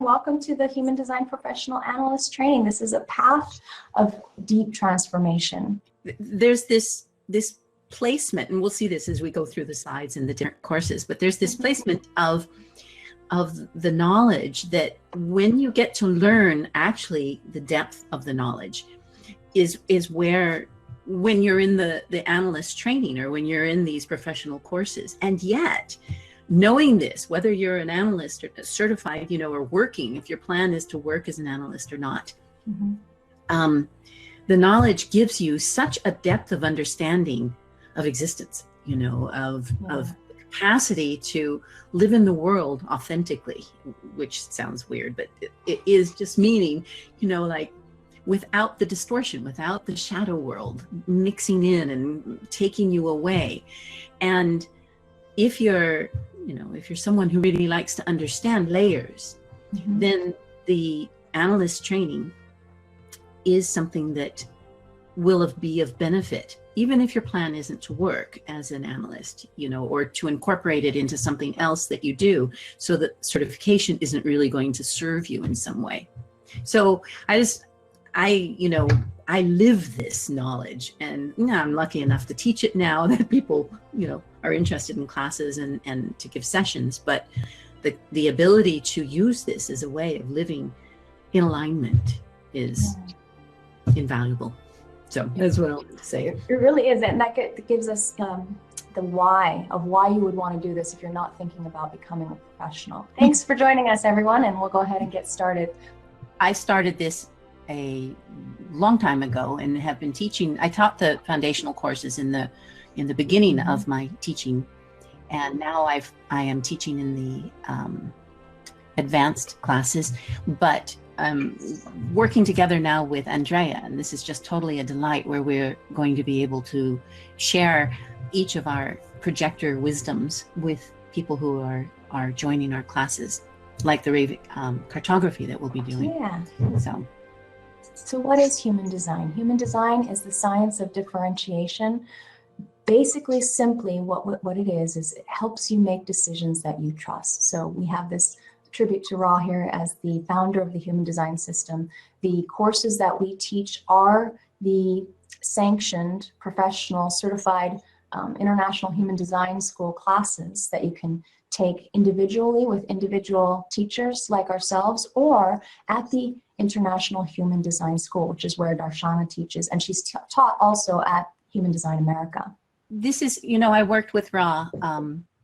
Welcome to the Human Design Professional Analyst Training. This is a path of deep transformation. There's this placement, and we'll see this as we go through the slides in the different courses, but there's this placement of the knowledge that when you get to learn actually the depth of the knowledge is where, when you're in the analyst training or when you're in these professional courses. And yet, knowing this, whether you're an analyst or certified, or working, if your plan is to work as an analyst or not, the knowledge gives you such a depth of understanding of existence, of capacity to live in the world authentically, which sounds weird, but it is just meaning, like without the distortion, without the shadow world mixing in and taking you away. And if you're someone who really likes to understand layers, then the analyst training is something that will be of benefit, even if your plan isn't to work as an analyst, or to incorporate it into something else that you do, so that certification isn't really going to serve you in some way. So I live this knowledge, and I'm lucky enough to teach it now that people, are interested in classes and to give sessions, but the ability to use this as a way of living in alignment is invaluable. So that's what I'll say. It really is, and that gives us the why you would want to do this if you're not thinking about becoming a professional. Thanks for joining us, everyone, and we'll go ahead and get started. I started this a long time ago and have been teaching. I taught the foundational courses in the beginning of my teaching, and now I am teaching in the advanced classes, but working together now with Andrea, and this is just totally a delight, where we're going to be able to share each of our projector wisdoms with people who are joining our classes, like the cartography that we'll be doing. Yeah. So what is human design? Human design is the science of differentiation. Basically, simply, what it is it helps you make decisions that you trust. So we have this tribute to Ra here as the founder of the Human Design System. The courses that we teach are the sanctioned, professional, certified International Human Design School classes that you can take individually with individual teachers like ourselves, or at the International Human Design School, which is where Darshana teaches, and she's taught also at Human Design America. This is, I worked with Ra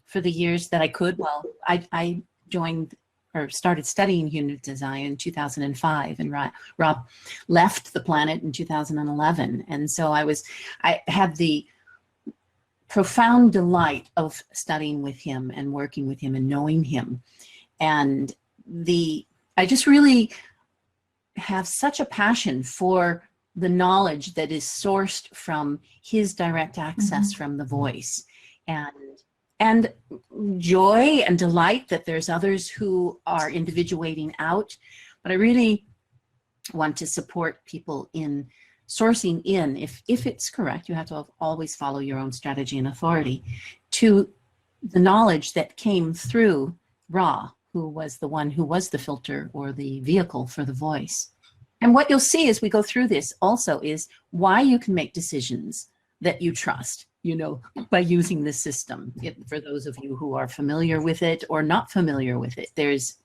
for the years that I could. Well, I joined or started studying human design in 2005, and Rob left the planet in 2011. And so I had the profound delight of studying with him and working with him and knowing him. And I just really have such a passion for the knowledge that is sourced from his direct access from the voice, and joy and delight that there's others who are individuating out. But I really want to support people in sourcing in, if it's correct, you have to always follow your own strategy and authority, to the knowledge that came through Ra, who was the one who was the filter or the vehicle for the voice. And what you'll see as we go through this also is why you can make decisions that you trust, by using this system. For those of you who are familiar with it or not familiar with it, there's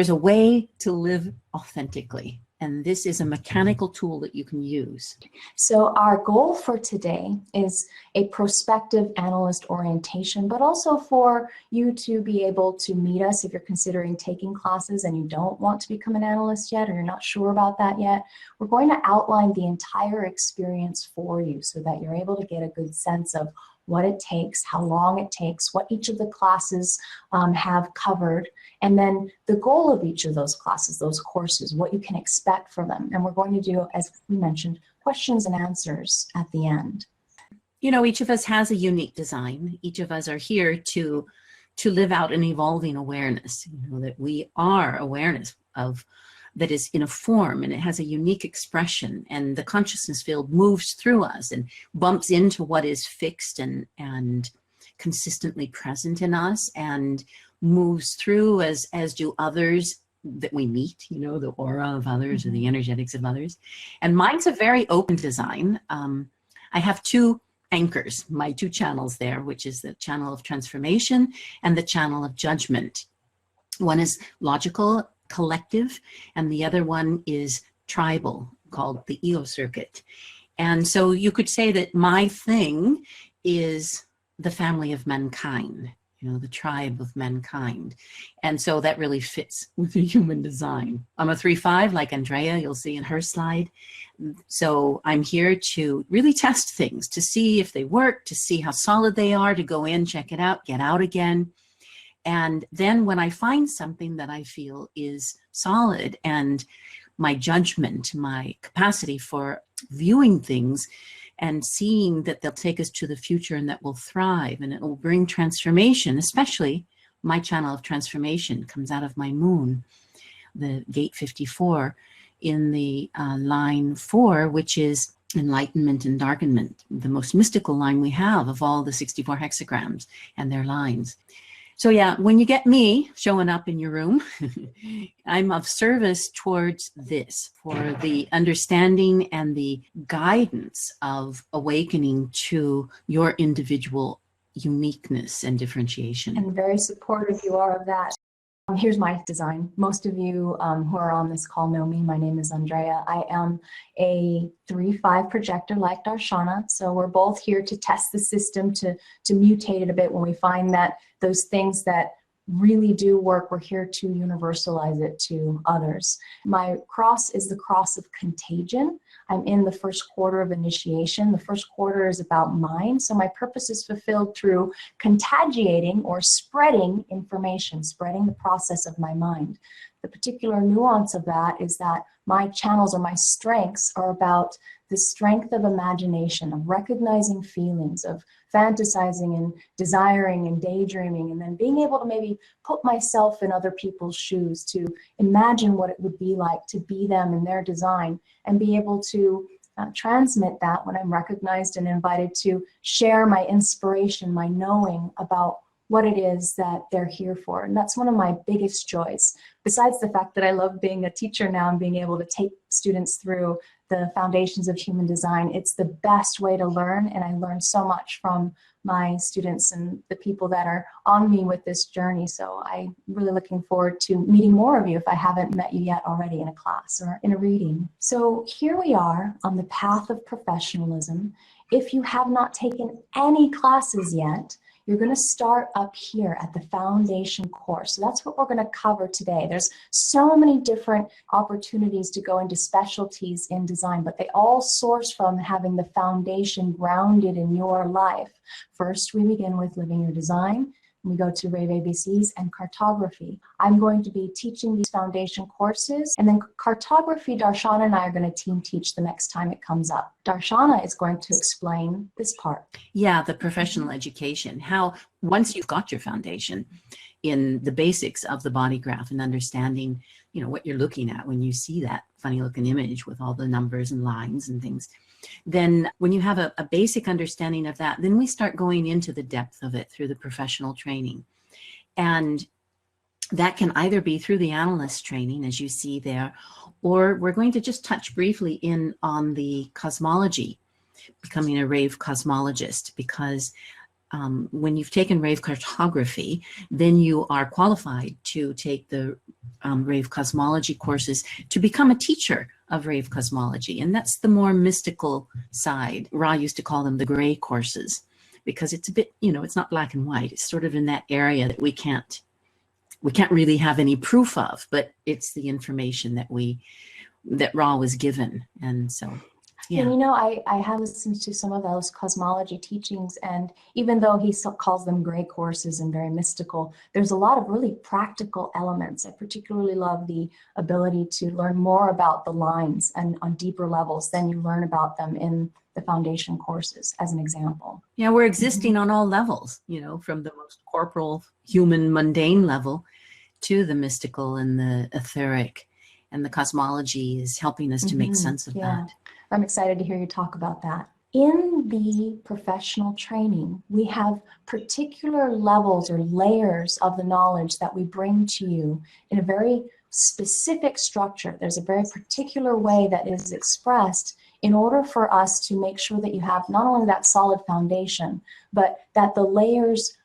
a way to live authentically. And this is a mechanical tool that you can use. So our goal for today is a prospective analyst orientation, but also for you to be able to meet us if you're considering taking classes and you don't want to become an analyst yet, or you're not sure about that yet. We're going to outline the entire experience for you so that you're able to get a good sense of what it takes, how long it takes, what each of the classes have covered, and then the goal of each of those classes, those courses, what you can expect from them. And we're going to do, as we mentioned, questions and answers at the end. Each of us has a unique design. Each of us are here to live out an evolving awareness, that we are awareness of that is in a form, and it has a unique expression, and the consciousness field moves through us and bumps into what is fixed and consistently present in us, and moves through as do others that we meet, you know, the aura of others or the energetics of others. And mine's a very open design. I have two anchors, my two channels there, which is the channel of transformation and the channel of judgment. One is logical, collective, and the other one is tribal, called the EO circuit. And so you could say that my thing is the family of mankind, you know, the tribe of mankind. And so that really fits with the human design. I'm a 3/5, like Andrea, you'll see in her slide. So I'm here to really test things, to see if they work, to see how solid they are, to go in, check it out, get out again. And then when I find something that I feel is solid, and my judgment, my capacity for viewing things and seeing that they'll take us to the future and that will thrive and it will bring transformation, especially my channel of transformation comes out of my moon, the gate 54 in the line 4, which is enlightenment and darkenment, the most mystical line we have of all the 64 hexagrams and their lines. So yeah, when you get me showing up in your room, I'm of service towards this, for the understanding and the guidance of awakening to your individual uniqueness and differentiation. And very supportive you are of that. Here's my design. Most of you who are on this call know me. My name is Andrea. I am a 3/5 projector like Darshana. So we're both here to test the system, to mutate it a bit when we find that those things that really do work, we're here to universalize it to others. My cross is the Cross of Contagion. I'm in the first quarter of initiation. The first quarter is about mind. So my purpose is fulfilled through contagiating or spreading information, spreading the process of my mind. The particular nuance of that is that my channels or my strengths are about the strength of imagination, of recognizing feelings, of fantasizing and desiring and daydreaming, and then being able to maybe put myself in other people's shoes, to imagine what it would be like to be them in their design, and be able to transmit that when I'm recognized and invited to share my inspiration, my knowing about what it is that they're here for. And that's one of my biggest joys. Besides the fact that I love being a teacher now and being able to take students through the foundations of human design, it's the best way to learn. And I learn so much from my students and the people that are on me with this journey. So I'm really looking forward to meeting more of you if I haven't met you yet already in a class or in a reading. So here we are on the path of professionalism. If you have not taken any classes yet, you're going to start up here at the foundation course. So that's what we're going to cover today. There's so many different opportunities to go into specialties in design, but they all source from having the foundation grounded in your life. First, we begin with living your design. We go to Rave ABCs and cartography. I'm going to be teaching these foundation courses, and then cartography, Darshana and I are going to team teach the next time it comes up. Darshana is going to explain this part. Yeah, the professional education, how once you've got your foundation in the basics of the body graph and understanding, you know, what you're looking at when you see that funny looking image with all the numbers and lines and things, then when you have a basic understanding of that, then we start going into the depth of it through the professional training. And that can either be through the analyst training, as you see there, or we're going to just touch briefly in on the cosmology, becoming a rave cosmologist, because when you've taken rave cartography, then you are qualified to take the rave cosmology courses to become a teacher of rave cosmology. And that's the more mystical side. Ra used to call them the gray courses, because it's a bit, you know, it's not black and white. It's sort of in that area that we can't really have any proof of, but it's the information that Ra was given. And so, yeah. And you know, I have listened to some of those cosmology teachings, and even though he calls them gray courses and very mystical, there's a lot of really practical elements. I particularly love the ability to learn more about the lines and on deeper levels than you learn about them in the foundation courses, as an example. Yeah, we're existing on all levels, you know, from the most corporal, human, mundane level to the mystical and the etheric, and the cosmology is helping us to make sense of that. I'm excited to hear you talk about that. In the professional training, we have particular levels or layers of the knowledge that we bring to you in a very specific structure. There's a very particular way that is expressed in order for us to make sure that you have not only that solid foundation, but that the layers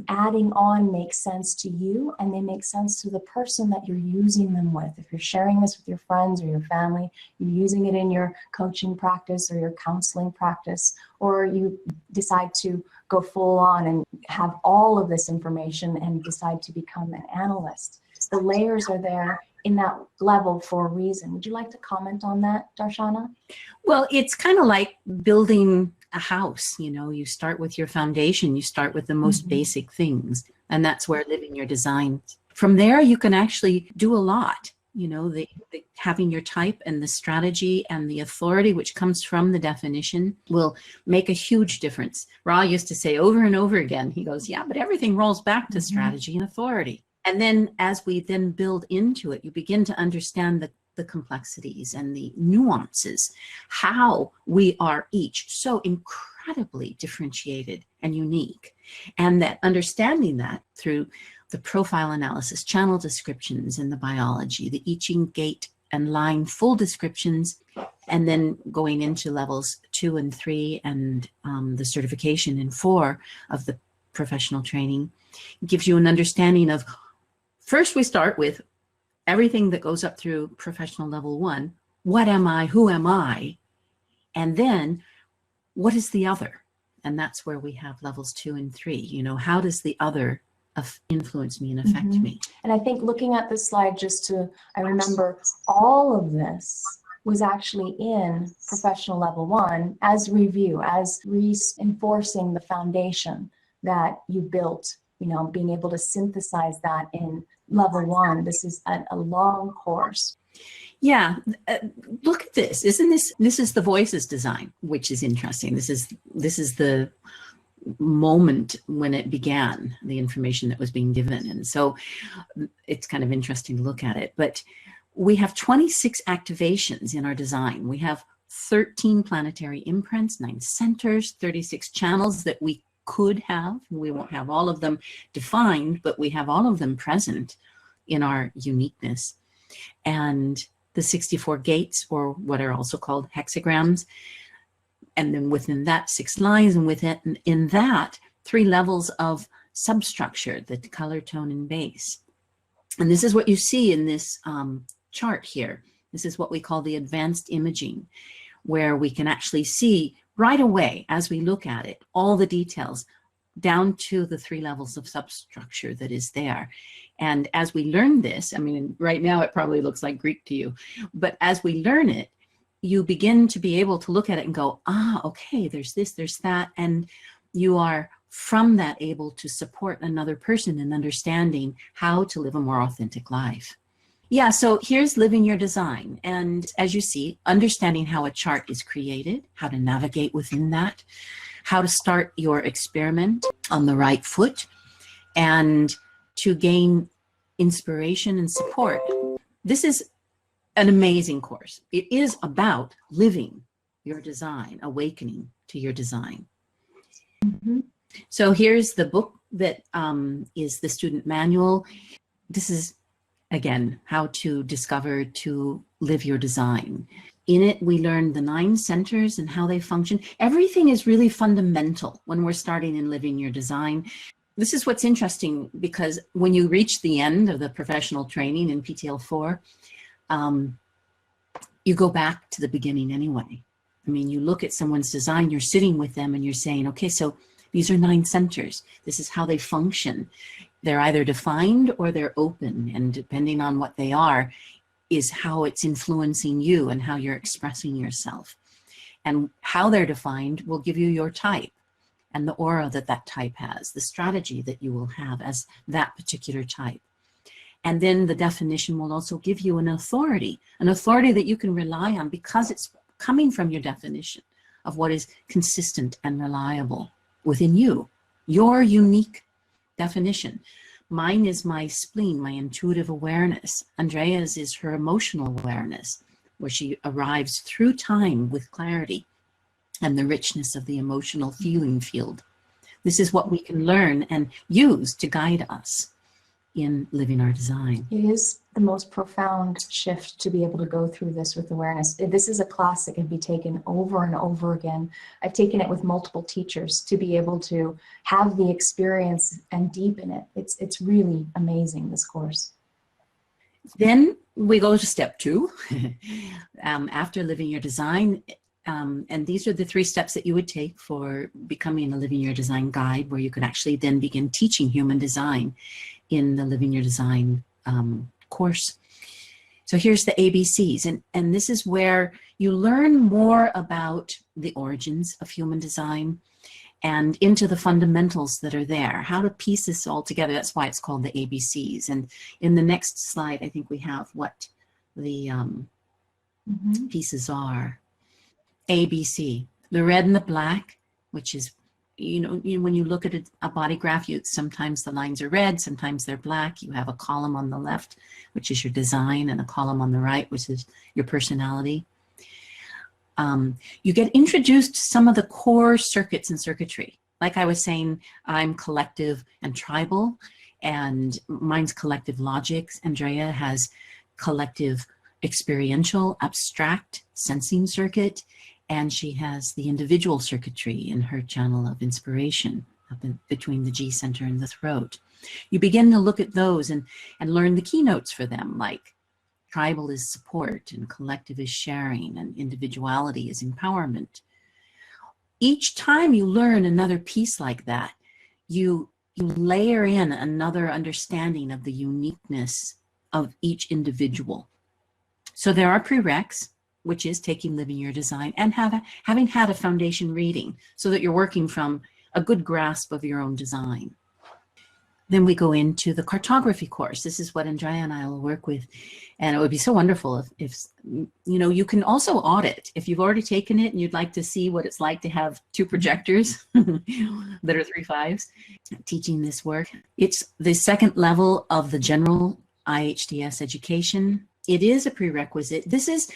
adding on make sense to you and they make sense to the person that you're using them with. If you're sharing this with your friends or your family, you're using it in your coaching practice or your counseling practice, or you decide to go full on and have all of this information and decide to become an analyst. The layers are there in that level for a reason. Would you like to comment on that, Darshana? Well, it's kind of like building a house. You know, you start with your foundation, you start with the most basic things, and that's where living your design. From there, you can actually do a lot. You know, having your type and the strategy and the authority which comes from the definition will make a huge difference. Ra used to say over and over again, he goes, yeah, but everything rolls back to strategy and authority. And then as we then build into it, you begin to understand the complexities and the nuances, how we are each so incredibly differentiated and unique. And that understanding that through the profile analysis, channel descriptions in the biology, the I Ching gate and line full descriptions, and then going into levels 2 and 3 and the certification in 4 of the professional training gives you an understanding of, first we start with everything that goes up through professional level 1. What am I? Who am I? And then what is the other? And that's where we have levels 2 and 3. You know, how does the other influence me and affect me? And I think looking at this slide, I remember all of this was actually in professional level 1 as review, as reinforcing the foundation that you built, you know, being able to synthesize that in level 1. This is a long course. Yeah, look at this. Isn't this is the voices design, which is interesting. This is the moment when it began, the information that was being given. And so it's kind of interesting to look at it. But we have 26 activations in our design. We have 13 planetary imprints, 9 centers, 36 channels that we could have. We won't have all of them defined, but we have all of them present in our uniqueness. And the 64 gates, or what are also called hexagrams, and then within that 6 lines, and in that 3 levels of substructure, the color, tone, and base. And this is what you see in this chart here. This is what we call the advanced imaging, where we can actually see right away as we look at it, all the details down to the 3 levels of substructure that is there. And as we learn this, I mean, right now it probably looks like Greek to you, but as we learn it, you begin to be able to look at it and go, okay, there's this, there's that. And you are from that able to support another person in understanding how to live a more authentic life. Yeah, so here's living your design. And as you see, understanding how a chart is created, how to navigate within that, how to start your experiment on the right foot, and to gain inspiration and support. This is an amazing course. It is about living your design, awakening to your design. So here's the book that is the student manual. This is, again, how to discover to live your design. In it, we learn the 9 centers and how they function. Everything is really fundamental when we're starting in living your design. This is what's interesting, because when you reach the end of the professional training in PTL4, you go back to the beginning anyway. I mean, you look at someone's design, you're sitting with them and you're saying, okay, so these are 9 centers. This is how they function. They're either defined or they're open, and depending on what they are is how it's influencing you and how you're expressing yourself. And how they're defined will give you your type and the aura that that type has, the strategy that you will have as that particular type. And then the definition will also give you an authority that you can rely on because it's coming from your definition of what is consistent and reliable within you, your unique definition. Mine is my spleen, my intuitive awareness. Andrea's is her emotional awareness, where she arrives through time with clarity and the richness of the emotional feeling field. This is what we can learn and use to guide us in living our design. It is the most profound shift to be able to go through this with awareness. This is a class that can be taken over and over again. I've taken it with multiple teachers to be able to have the experience and deepen it. It's really amazing, this course. Then we go to step 2, after living your design. And these are the 3 steps that you would take for becoming a Living Your Design guide, where you could actually then begin teaching human design in the Living Your Design course. So here's the ABCs, and this is where you learn more about the origins of human design and into the fundamentals that are there, how to piece this all together. That's why it's called the ABCs. And in the next slide, I think we have what the pieces are. ABC, the red and the black, which is, when you look at a body graph, sometimes the lines are red, sometimes they're black. You have a column on the left, which is your design, and a column on the right, which is your personality. You get introduced to some of the core circuits and circuitry. Like I was saying, I'm collective and tribal, and mine's collective logics. Andrea has collective experiential, abstract, sensing circuit, and she has the individual circuitry in her channel of inspiration up between the G center and the throat. You begin to look at those and learn the keynotes for them, like tribal is support, and collective is sharing, and individuality is empowerment. Each time you learn another piece like that, you layer in another understanding of the uniqueness of each individual. So there are prereqs, which is taking Living Your Design and having had a foundation reading so that you're working from a good grasp of your own design. Then we go into the cartography course. This is what Andrea and I will work with. And it would be so wonderful if you can also audit. If you've already taken it and you'd like to see what it's like to have 2 projectors that are 3 5s, teaching this work. It's the 2nd level of the general IHDS education. It is a prerequisite. This is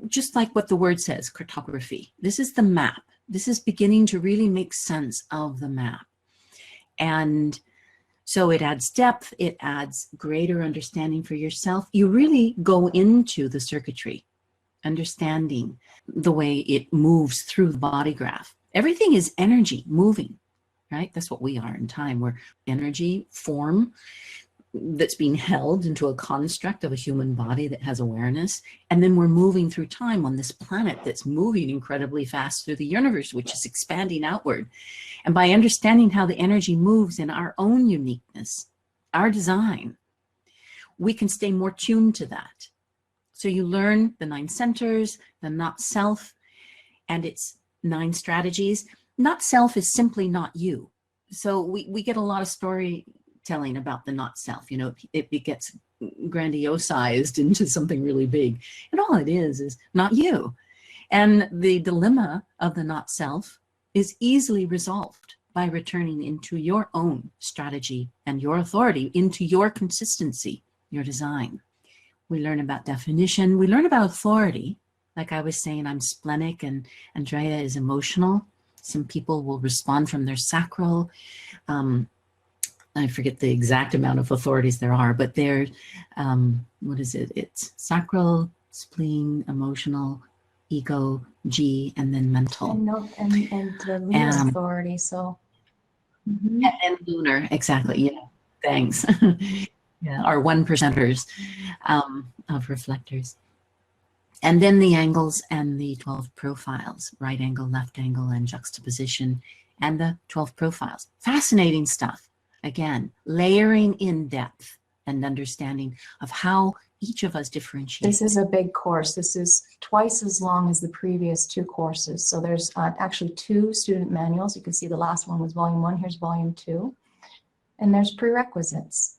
just like what the word says, cartography. This is the map. This is beginning to really make sense of the map. And so it adds depth, it adds greater understanding for yourself. You really go into the circuitry, understanding the way it moves through the body graph. Everything is energy moving, right? That's what we are in time. We're energy, form, that's being held into a construct of a human body that has awareness. And then we're moving through time on this planet that's moving incredibly fast through the universe, which is expanding outward. And by understanding how the energy moves in our own uniqueness, our design, we can stay more tuned to that. So you learn the 9 centers, the not self, and its 9 strategies. Not self is simply not you. So we get a lot of storytelling about the not self. It gets grandiosized into something really big. And all it is not you. And the dilemma of the not self is easily resolved by returning into your own strategy and your authority, into your consistency, your design. We learn about definition. We learn about authority. Like I was saying, I'm splenic and Andrea is emotional. Some people will respond from their sacral. I forget the exact amount of authorities there are, but they're, what is it? It's sacral, spleen, emotional, ego, G, and then mental. And the lunar authority, so. And lunar, exactly, yeah, thanks. Yeah, our 1%ers of reflectors. And then the angles and the 12 profiles, right angle, left angle, and juxtaposition, and the 12 profiles. Fascinating stuff. Again, layering in depth and understanding of how each of us differentiate. This is a big course. This is twice as long as the previous 2 courses. So there's actually 2 student manuals. You can see the last one was volume 1. Here's volume 2. And there's prerequisites.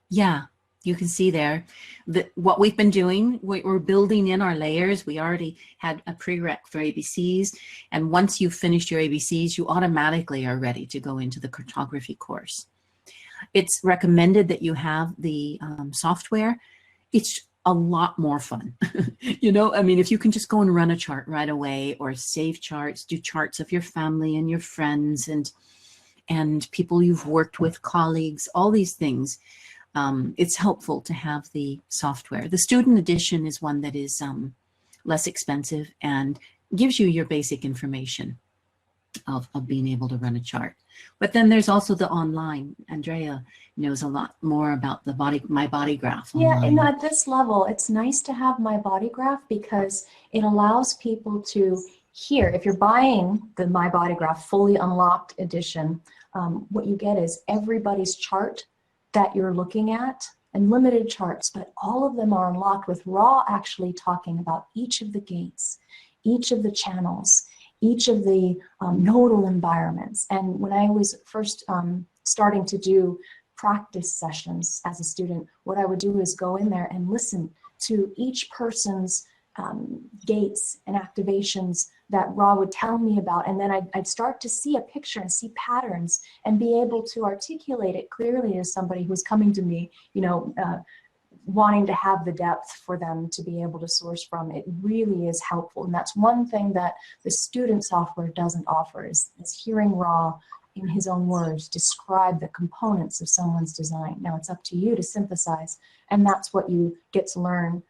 Yeah, you can see there that what we've been doing, we're building in our layers. We already had a prereq for ABCs. And once you've finished your ABCs, you automatically are ready to go into the cartography course. It's recommended that you have the software. It's a lot more fun. If you can just go and run a chart right away, or save charts, do charts of your family and your friends, and and people you've worked with, colleagues, all these things. It's helpful to have the software. The student edition is one that is less expensive and gives you your basic information of being able to run a chart. But then there's also the online. Andrea knows a lot more about the My Body Graph online. Yeah, and at this level, it's nice to have My Body Graph because it allows people to hear. If you're buying the My Body Graph fully unlocked edition, what you get is everybody's chart that you're looking at, and limited charts, but all of them are unlocked with Ra actually talking about each of the gates, each of the channels, each of the nodal environments. And when I was first starting to do practice sessions as a student, what I would do is go in there and listen to each person's gates and activations that Ra would tell me about, and then I'd start to see a picture and see patterns and be able to articulate it clearly to somebody who's coming to me, you know, wanting to have the depth for them to be able to source from. It really is helpful, and that's one thing that the student software doesn't offer is hearing Ra in his own words describe the components of someone's design. Now it's up to you to synthesize, and that's what you get to learn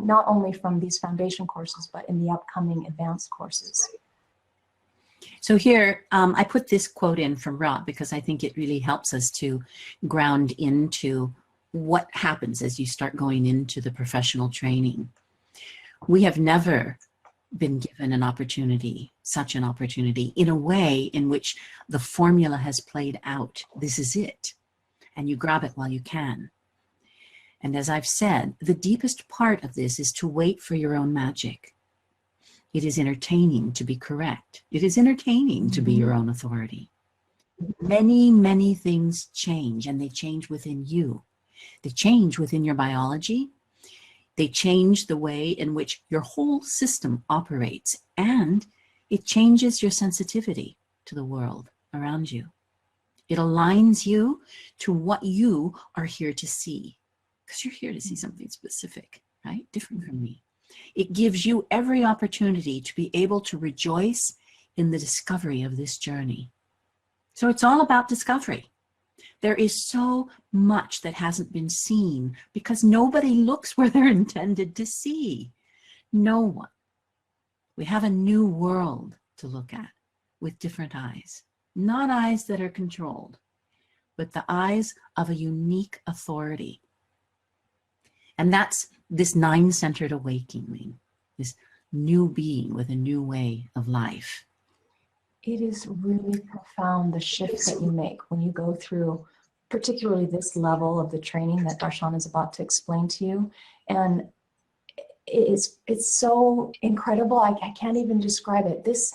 not only from these foundation courses, but in the upcoming advanced courses. So here, I put this quote in from Ra because I think it really helps us to ground into what happens as you start going into the professional training. We have never been given an opportunity, such an opportunity, in a way in which the formula has played out. This is it. And you grab it while you can. And as I've said, the deepest part of this is to wait for your own magic. It is entertaining to be correct. It is entertaining to be your own authority. Many, many things change, and they change within you. They change within your biology. They change the way in which your whole system operates, and it changes your sensitivity to the world around you. It aligns you to what you are here to see. Because you're here to see something specific, right? Different from me. It gives you every opportunity to be able to rejoice in the discovery of this journey. So it's all about discovery. There is so much that hasn't been seen because nobody looks where they're intended to see. No one. We have a new world to look at with different eyes. Not eyes that are controlled, but the eyes of a unique authority. And that's this nine-centered awakening, this new being with a new way of life. It is really profound, the shift that you make when you go through particularly this level of the training that Darshan is about to explain to you. And it's so incredible, I can't even describe it. This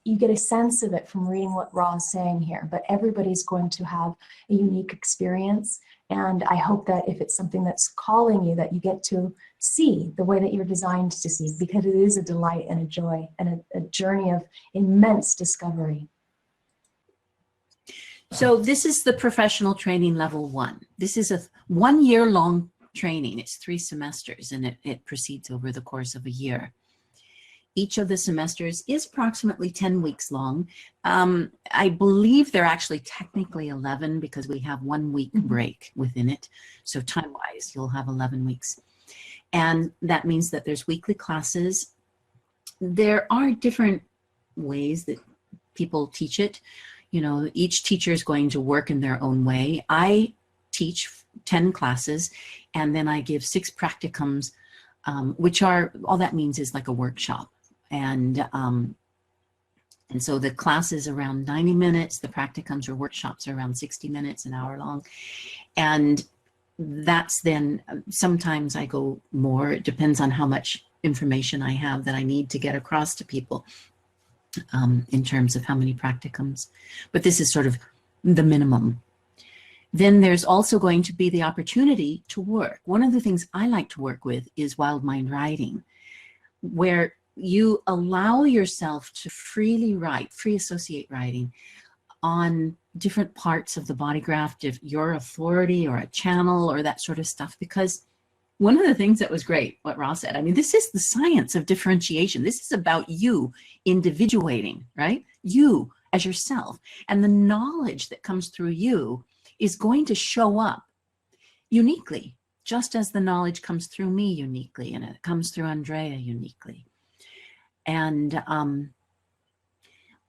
you get a sense of it from reading what Ra is saying here, but everybody's going to have a unique experience. And I hope that if it's something that's calling you, that you get to see the way that you're designed to see, because it is a delight and a joy and a journey of immense discovery. So this is the professional training level 1. This is a 1 year long training. It's 3 semesters, and it proceeds over the course of a year. Each of the semesters is approximately 10 weeks long. I believe they're actually technically 11 because we have 1 week break within it. So time-wise, you'll have 11 weeks. And that means that there's weekly classes. There are different ways that people teach it. You know, each teacher is going to work in their own way. I teach 10 classes, and then I give 6 practicums, which are, all that means is like a workshop. And so the class is around 90 minutes. The practicums or workshops are around 60 minutes, an hour long. And that's then, sometimes I go more. It depends on how much information I have that I need to get across to people in terms of how many practicums. But this is sort of the minimum. Then there's also going to be the opportunity to work. One of the things I like to work with is wild mind writing, where you allow yourself to freely write, free associate writing on different parts of the body graph, your authority or a channel or that sort of stuff. Because one of the things that was great, what Ross said, I mean, this is the science of differentiation. This is about you individuating, right? You as yourself. And the knowledge that comes through you is going to show up uniquely, just as the knowledge comes through me uniquely, and it comes through Andrea uniquely. And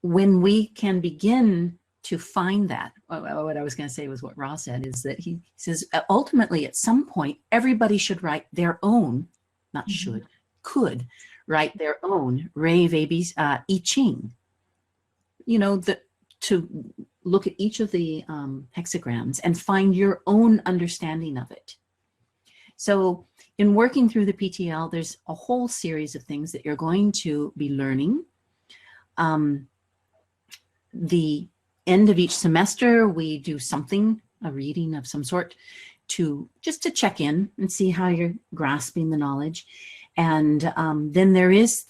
when we can begin to find that, what I was going to say was what Ross said, is that he says, ultimately, at some point, everybody should write their own, not should, could write their own Rave AB's I Ching. You know, to look at each of the hexagrams and find your own understanding of it. So in working through the PTL, there's a whole series of things that you're going to be learning. The end of each semester, we do something, a reading of some sort, just to check in and see how you're grasping the knowledge. And then there is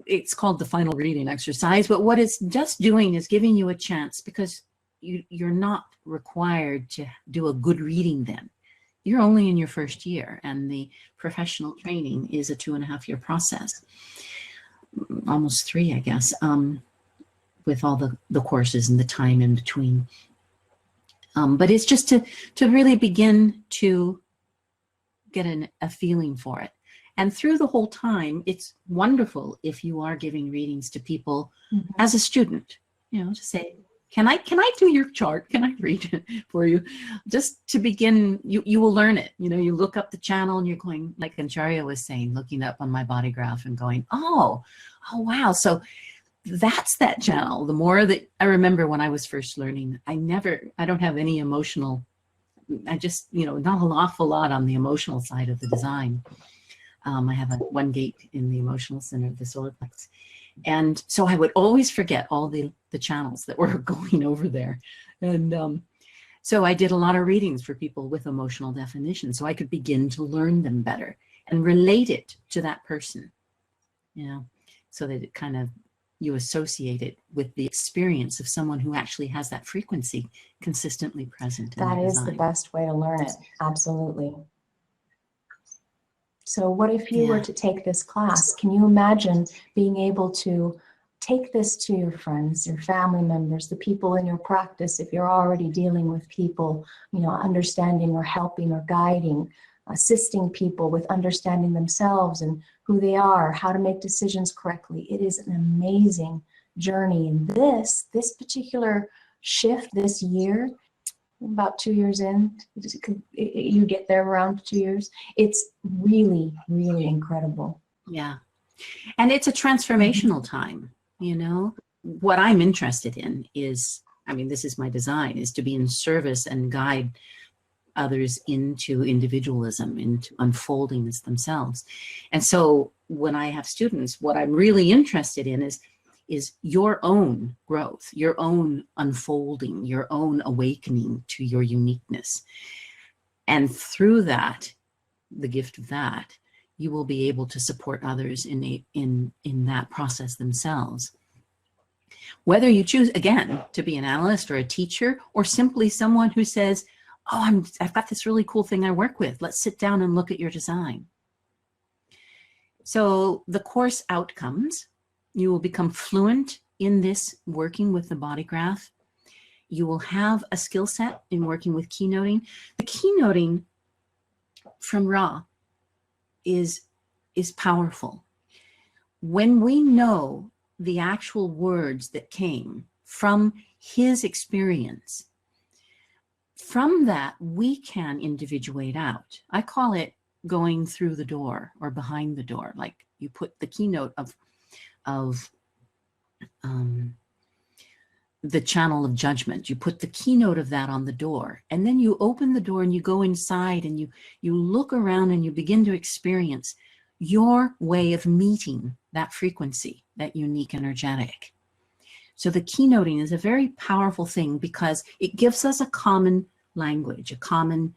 it's called the final reading exercise, but what it's just doing is giving you a chance, because you're not required to do a good reading then. You're only in your first year, and the professional training is a 2.5-year process, almost 3, I guess, with all the courses and the time in between. But it's just to really begin to get a feeling for it. And through the whole time, it's wonderful if you are giving readings to people as a student, you know, to say, can I do your chart? Can I read it for you? Just to begin, you will learn it. You know, you look up the channel and you're going, like Ancharya was saying, looking up on my body graph and going, oh, wow. So that's that channel. The more that I remember when I was first learning, I don't have any emotional, I just, you know, not an awful lot on the emotional side of the design. I have one gate in the emotional center of the solar plex. And so I would always forget all the channels that were going over there. And so I did a lot of readings for people with emotional definitions, so I could begin to learn them better and relate it to that person, you know, so that it kind of, you associate it with the experience of someone who actually has that frequency consistently present. That is the best way to learn it. Absolutely. So what if you were to take this class? Can you imagine being able to take this to your friends, your family members, the people in your practice, if you're already dealing with people, you know, understanding or helping or guiding, assisting people with understanding themselves and who they are, how to make decisions correctly. It is an amazing journey. And this particular shift this year, about 2 years in, you get there around 2 years. It's really, really incredible. Yeah. And it's a transformational time, you know. What I'm interested in is, I mean, this is my design, is to be in service and guide others into individualism, into unfolding as themselves. And so when I have students, what I'm really interested in is your own growth, your own unfolding, your own awakening to your uniqueness. And through that, the gift of that, you will be able to support others in that process themselves. Whether you choose, again, to be an analyst or a teacher, or simply someone who says, oh, I've got this really cool thing I work with. Let's sit down and look at your design. So the course outcomes, you will become fluent in this working with the body graph. You will have a skill set in working with keynoting. The keynoting from Ra is powerful. When we know the actual words that came from his experience, from that we can individuate out. I call it going through the door or behind the door. Like you put the keynote of the channel of judgment. You put the keynote of that on the door, and then you open the door and you go inside and you look around and you begin to experience your way of meeting that frequency, that unique energetic. So the keynoting is a very powerful thing because it gives us a common language, a common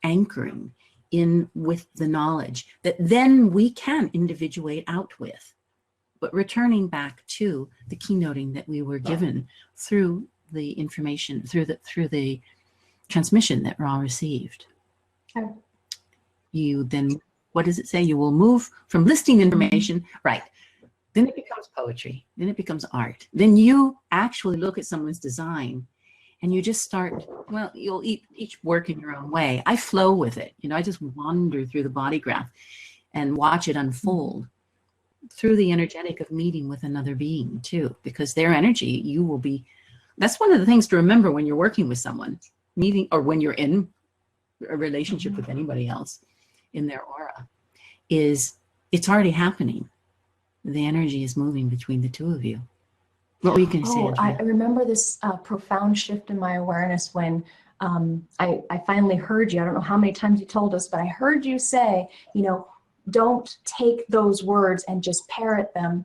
anchoring in with the knowledge that then we can individuate out with, but returning back to the keynoting that we were given through the information, through the transmission that Ra received. Okay. You then, what does it say? You will move from listing information, right? Then it becomes poetry. Then it becomes art. Then you actually look at someone's design and you just start, well, you'll each work in your own way. I flow with it. You know, I just wander through the body graph and watch it unfold through the energetic of meeting with another being too, because their energy, you will be, that's one of the things to remember when you're working with someone, meeting, or when you're in a relationship with anybody else in their aura, is it's already happening. The energy is moving between the two of you. What were you going to say, Andrea? I remember this profound shift in my awareness when I finally heard you. I don't know how many times you told us, but I heard you say, you know, don't take those words and just parrot them.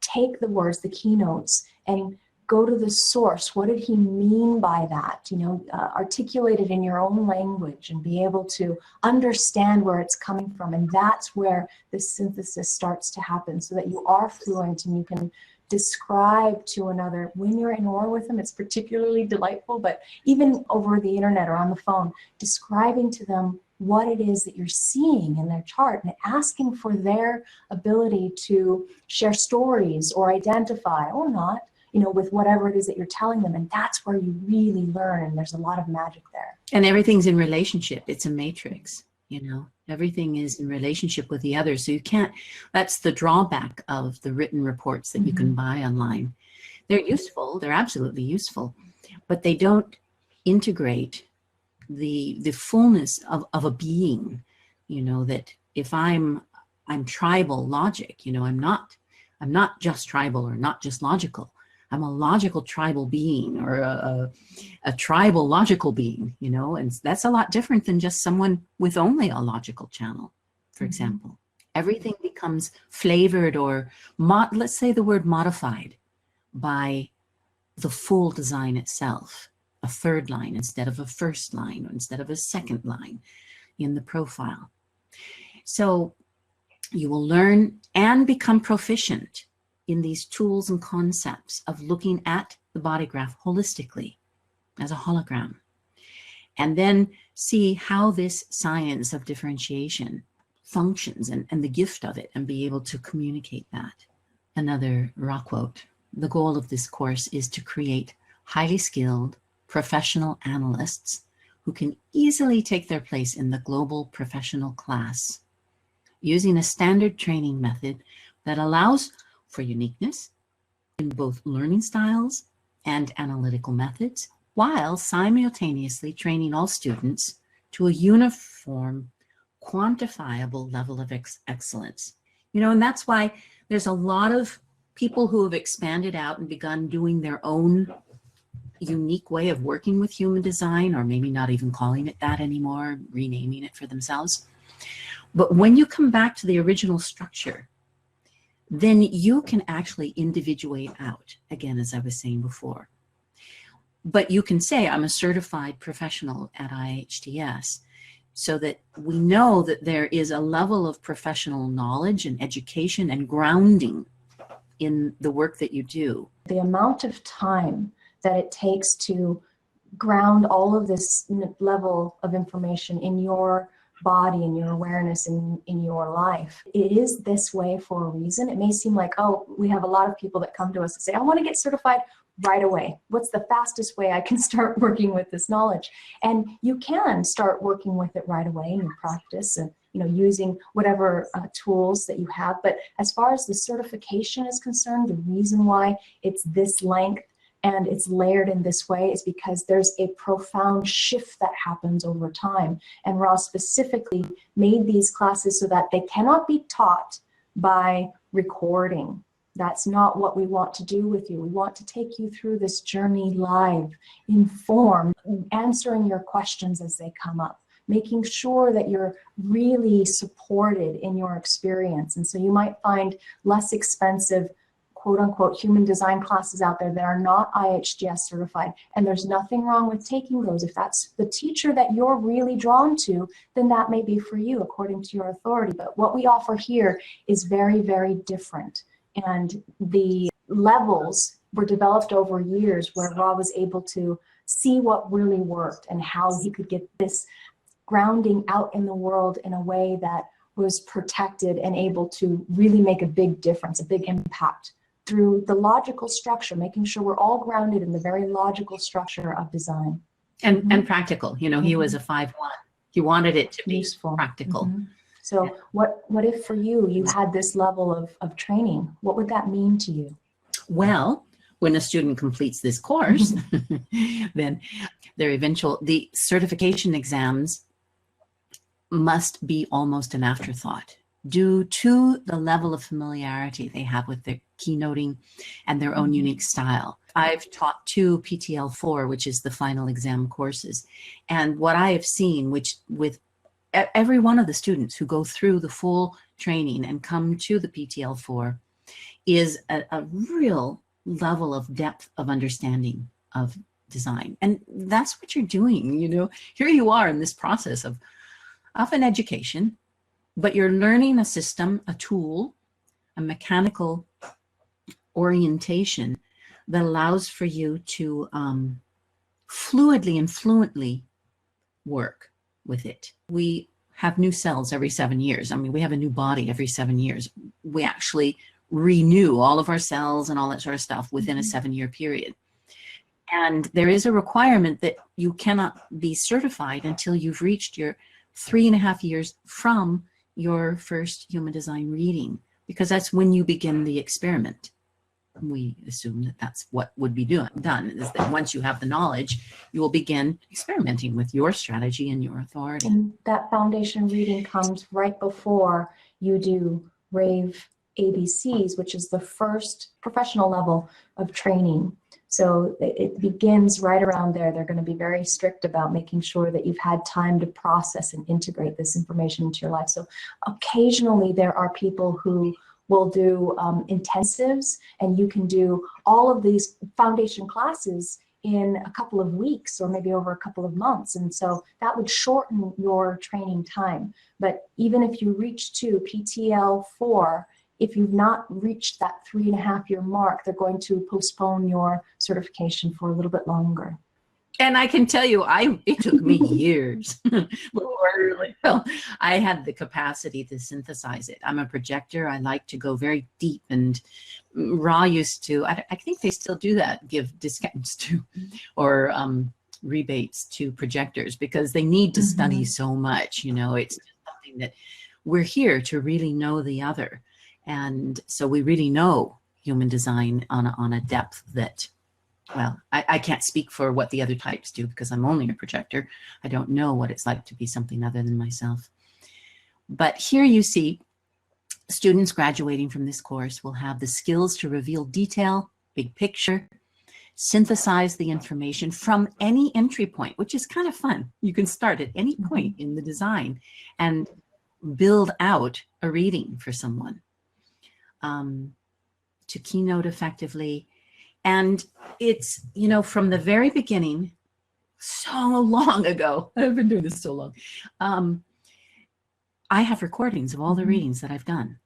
Take the words, the keynotes, and go to the source. What did he mean by that? You know, articulate it in your own language and be able to understand where it's coming from. And that's where the synthesis starts to happen, so that you are fluent and you can describe to another. When you're in awe with them, it's particularly delightful, but even over the internet or on the phone, describing to them what it is that you're seeing in their chart and asking for their ability to share stories or identify or not, you know, with whatever it is that you're telling them. And that's where you really learn, and there's a lot of magic there. And everything's in relationship. It's a matrix, you know, everything is in relationship with the other. So you can't, that's the drawback of the written reports that you can buy online. They're useful, they're absolutely useful, but they don't integrate the fullness of a being, you know, that if I'm tribal logic, you know, I'm not just tribal or not just logical. I'm a logical tribal being, or a tribal logical being, you know, and that's a lot different than just someone with only a logical channel, for example. Everything becomes flavored or, let's say the word modified, by the full design itself. A third line instead of a first line, or instead of a second line in the profile. So you will learn and become proficient in these tools and concepts of looking at the body graph holistically as a hologram, and then see how this science of differentiation functions and the gift of it, and be able to communicate that. Another raw quote: the goal of this course is to create highly skilled professional analysts who can easily take their place in the global professional class, using a standard training method that allows for uniqueness in both learning styles and analytical methods, while simultaneously training all students to a uniform, quantifiable level of excellence. You know, and that's why there's a lot of people who have expanded out and begun doing their own unique way of working with human design, or maybe not even calling it that anymore, renaming it for themselves. But when you come back to the original structure, then you can actually individuate out, again, as I was saying before. But you can say, I'm a certified professional at IHTS, so that we know that there is a level of professional knowledge and education and grounding in the work that you do. The amount of time that it takes to ground all of this level of information in your body, in your awareness, in your life. It is this way for a reason. It may seem like, oh, we have a lot of people that come to us and say, I want to get certified right away. What's the fastest way I can start working with this knowledge? And you can start working with it right away in your practice, and you know, using whatever tools that you have. But as far as the certification is concerned, the reason why it's this length and it's layered in this way is because there's a profound shift that happens over time. And Ross specifically made these classes so that they cannot be taught by recording. That's not what we want to do with you. We want to take you through this journey live, in form, answering your questions as they come up, making sure that you're really supported in your experience. And so you might find less expensive, quote unquote, human design classes out there that are not IHDS certified. And there's nothing wrong with taking those. If that's the teacher that you're really drawn to, then that may be for you according to your authority. But what we offer here is very, very different. And the levels were developed over years, where Ra was able to see what really worked and how he could get this grounding out in the world in a way that was protected and able to really make a big difference, a big impact through the logical structure, making sure we're all grounded in the very logical structure of design. And practical. You know, he was a 5'1". He wanted it to be useful, practical. So what if for you had this level of training? What would that mean to you? Well, when a student completes this course, then the certification exams must be almost an afterthought due to the level of familiarity they have with their keynoting and their own unique style. I've taught 2 PTL4, which is the final exam courses. And what I have seen, which with every one of the students who go through the full training and come to the PTL4, is a real level of depth of understanding of design. And that's what you're doing, you know. Here you are in this process of an education, but you're learning a system, a tool, a mechanical orientation that allows for you to fluidly and fluently work with it. We have new cells every 7 years. I mean, we have a new body every 7 years. We actually renew all of our cells and all that sort of stuff within a 7-year period. And there is a requirement that you cannot be certified until you've reached your 3.5 years from your first human design reading, because that's when you begin the experiment. We assume that that's what would be done, is that once you have the knowledge, you will begin experimenting with your strategy and your authority. And that foundation reading comes right before you do RAVE ABCs, which is the first professional level of training. So it begins right around there. They're going to be very strict about making sure that you've had time to process and integrate this information into your life. So occasionally there are people who will do intensives, and you can do all of these foundation classes in a couple of weeks or maybe over a couple of months. And so that would shorten your training time. But even if you reach to PTL4, if you've not reached that 3.5-year mark, they're going to postpone your certification for a little bit longer. And I can tell you, it took me years before I had the capacity to synthesize it. I'm a projector. I like to go very deep, and Ra used to, I think they still do that, give discounts to, or rebates to projectors, because they need to study so much. You know, it's something that we're here to really know the other. And so we really know human design on a depth that, well, I can't speak for what the other types do because I'm only a projector. I don't know what it's like to be something other than myself. But here you see students graduating from this course will have the skills to reveal detail, big picture, synthesize the information from any entry point, which is kind of fun. You can start at any point in the design and build out a reading for someone. To keynote effectively. And it's, you know, from the very beginning, so long ago, I've been doing this so long, I have recordings of all the readings that I've done,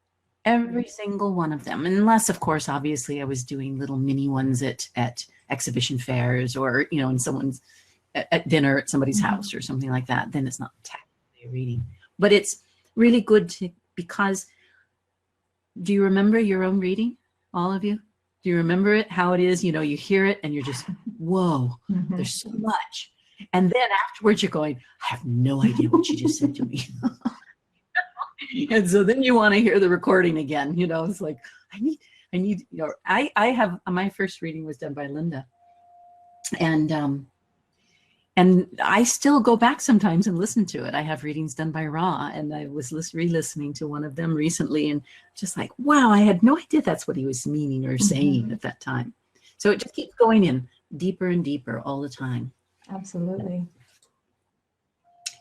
every single one of them, unless, of course, obviously I was doing little mini ones at exhibition fairs, or, you know, in someone's, at dinner at somebody's house or something like that. Then it's not technically a reading, but it's really good to, because do you remember your own reading, all of you? Do you remember it, how it is? You know, you hear it and you're just, whoa, there's so much. And then afterwards you're going, I have no idea what you just said to me. And so then you want to hear the recording again. You know, it's like, I need, you know, I have, my first reading was done by Linda. And I still go back sometimes and listen to it. I have readings done by Ra, and I was re-listening to one of them recently, and just like, wow, I had no idea that's what he was meaning or saying at that time. So it just keeps going in deeper and deeper all the time. Absolutely.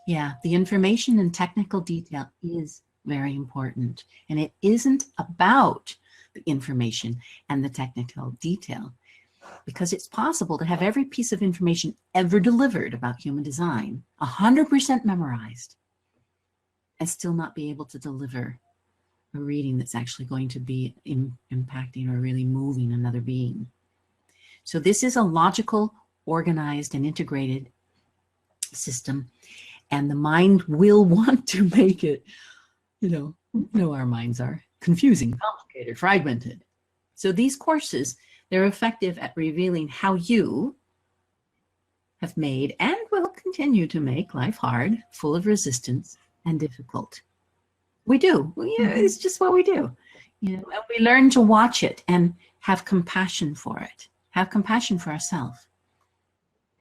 Yeah, the information and technical detail is very important. And it isn't about the information and the technical detail, because it's possible to have every piece of information ever delivered about human design 100% memorized and still not be able to deliver a reading that's actually going to be impacting or really moving another being. So this is a logical, organized, and integrated system, and the mind will want to make it You know, our minds are confusing, complicated, fragmented. So these courses, they're effective at revealing how you have made and will continue to make life hard, full of resistance and difficult. We do. It's just what we do. You know, and we learn to watch it and have compassion for it. Have compassion for ourselves.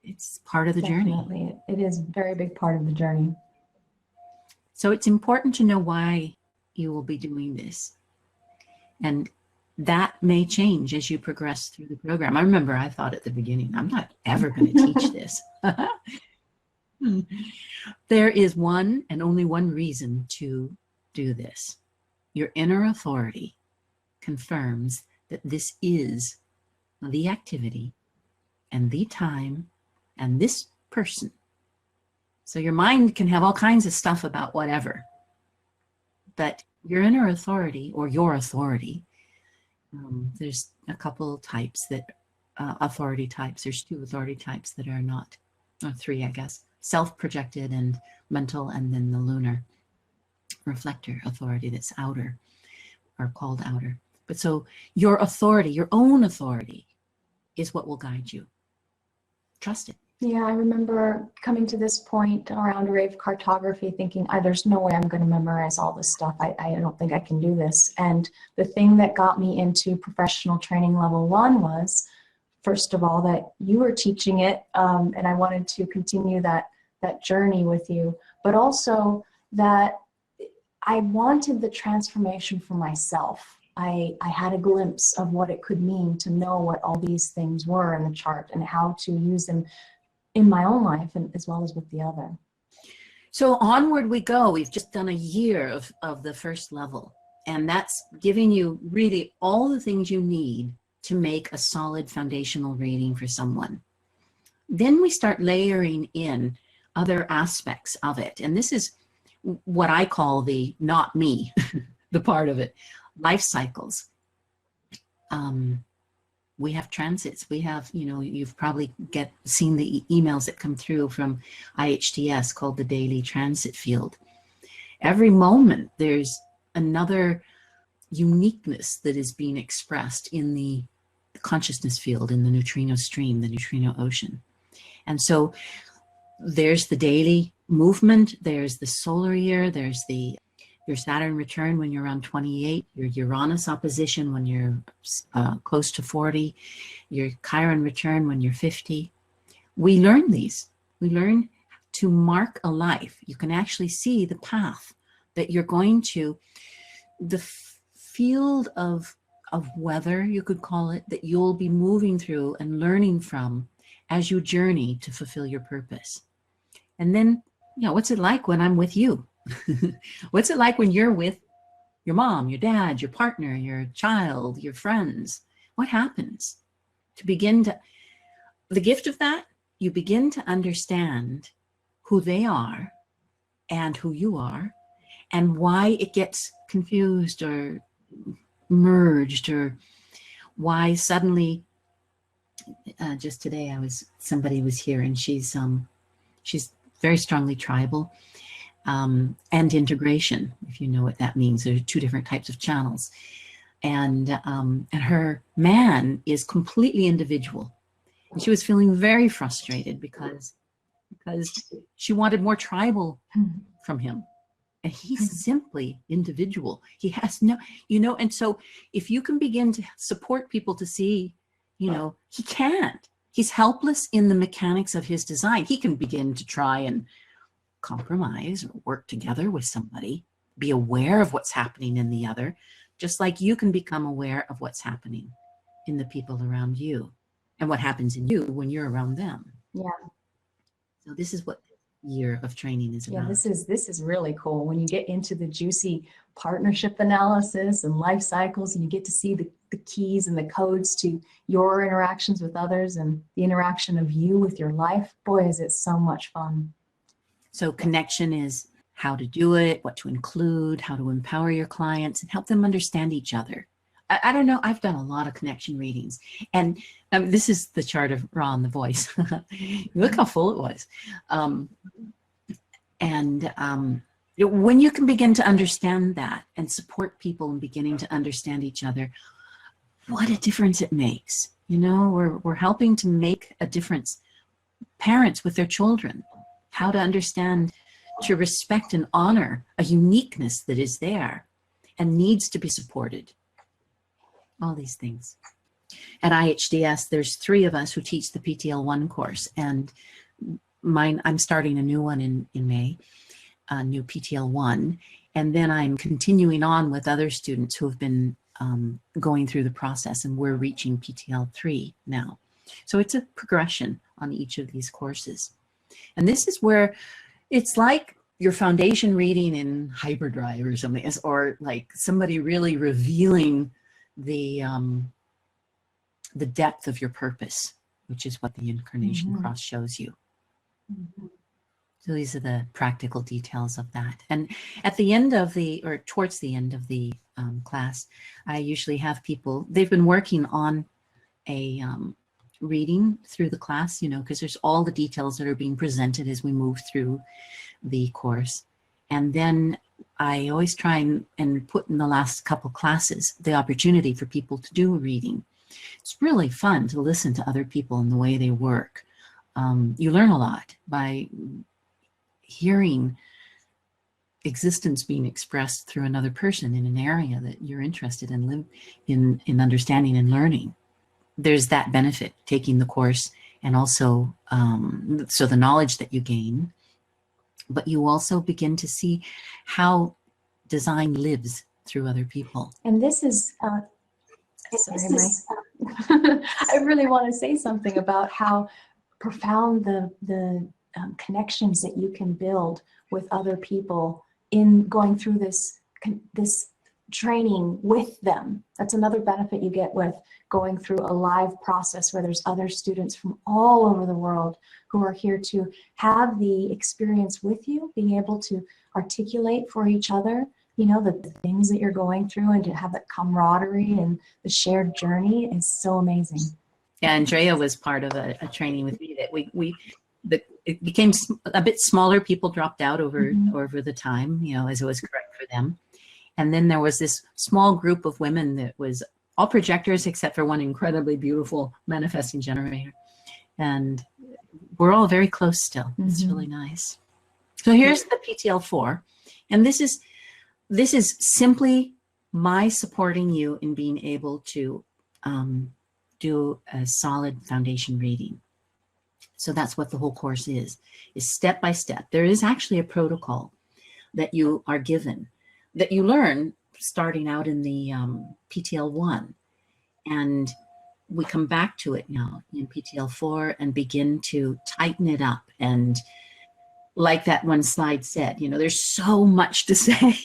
It's part of the journey. Definitely. It is a very big part of the journey. So it's important to know why you will be doing this. And that may change as you progress through the program. I remember I thought at the beginning, I'm not ever going to teach this. There is one and only one reason to do this. Your inner authority confirms that this is the activity and the time and this person. So your mind can have all kinds of stuff about whatever, but your inner authority or your authority, there's a couple types that, authority types, there's 2 authority types that are not, or 3, I guess, self-projected and mental, and then the lunar reflector authority that's outer, or called outer. But so your authority, your own authority, is what will guide you. Trust it. Yeah, I remember coming to this point around rave cartography thinking, there's no way I'm going to memorize all this stuff. I don't think I can do this. And the thing that got me into professional training level 1 was, first of all, that you were teaching it, and I wanted to continue that journey with you, but also that I wanted the transformation for myself. I had a glimpse of what it could mean to know what all these things were in the chart and how to use them in my own life and as well as with the other. So onward we go. We've just done a year of the first level, and that's giving you really all the things you need to make a solid foundational reading for someone. Then we start layering in other aspects of it, and this is what I call the not me, the part of it, life cycles. We have transits. We have, you know, you've probably seen the emails that come through from IHTS called the daily transit field. Every moment there's another uniqueness that is being expressed in the consciousness field, in the neutrino stream, the neutrino ocean. And so there's the daily movement, there's the solar year, there's your Saturn return when you're around 28, your Uranus opposition when you're close to 40, your Chiron return when you're 50. We learn these. We learn to mark a life. You can actually see the path that you're going to, the field of weather, you could call it, that you'll be moving through and learning from as you journey to fulfill your purpose. And then, you know, what's it like when I'm with you? What's it like when you're with your mom, your dad, your partner, your child, your friends? What happens? To begin to, the gift of that, you begin to understand who they are and who you are and why it gets confused or merged, or why suddenly, just today somebody was here and she's very strongly tribal. And integration, if you know what that means. There are 2 different types of channels. And her man is completely individual. And she was feeling very frustrated because she wanted more tribal from him. And he's simply individual. He has no, you know, and so if you can begin to support people to see, you know, he can't. He's helpless in the mechanics of his design. He can begin to try and compromise or work together with somebody, be aware of what's happening in the other, just like you can become aware of what's happening in the people around you and what happens in you when you're around them. Yeah. So this is what this year of training is about. Yeah, this is really cool when you get into the juicy partnership analysis and life cycles, and you get to see the keys and the codes to your interactions with others and the interaction of you with your life. Boy, is it so much fun. So connection is how to do it, what to include, how to empower your clients and help them understand each other. I don't know, I've done a lot of connection readings, and this is the chart of Ra and the voice. Look how full it was. when you can begin to understand that and support people and beginning to understand each other, what a difference it makes. We're helping to make a difference. Parents with their children, how to understand, to respect and honor a uniqueness that is there and needs to be supported. All these things. At IHDS, there's 3 of us who teach the PTL1 course, and I'm starting a new one in May, a new PTL1, and then I'm continuing on with other students who have been going through the process, and we're reaching PTL3 now. So it's a progression on each of these courses. And this is where it's like your foundation reading in Hyperdrive or something, or like somebody really revealing the depth of your purpose, which is what the Incarnation Cross shows you. So these are the practical details of that. And at the end of or towards the end of the class, I usually have people, they've been working on a reading through the class, because there's all the details that are being presented as we move through the course. And then I always try and put in the last couple classes the opportunity for people to do a reading. It's really fun to listen to other people and the way they work. You learn a lot by hearing existence being expressed through another person in an area that you're interested in understanding and learning. There's that benefit taking the course, and also so the knowledge that you gain, but you also begin to see how design lives through other people. And this is, I really want to say something about how profound the connections that you can build with other people in going through this training with them. That's another benefit you get with going through a live process where there's other students from all over the world who are here to have the experience with you, being able to articulate for each other, the things that you're going through, and to have that camaraderie and the shared journey is so amazing. Yeah, Andrea was part of a training with me that it became a bit smaller. People dropped out over the time, as it was correct for them. And then there was this small group of women that was all projectors except for one incredibly beautiful manifesting generator. And we're all very close still. It's really nice. So here's the PTL4. And this is simply my supporting you in being able to do a solid foundation reading. So that's what the whole course is step by step. There is actually a protocol that you are given, that you learn starting out in the PTL1. And we come back to it now in PTL4 and begin to tighten it up. And like that one slide said, there's so much to say.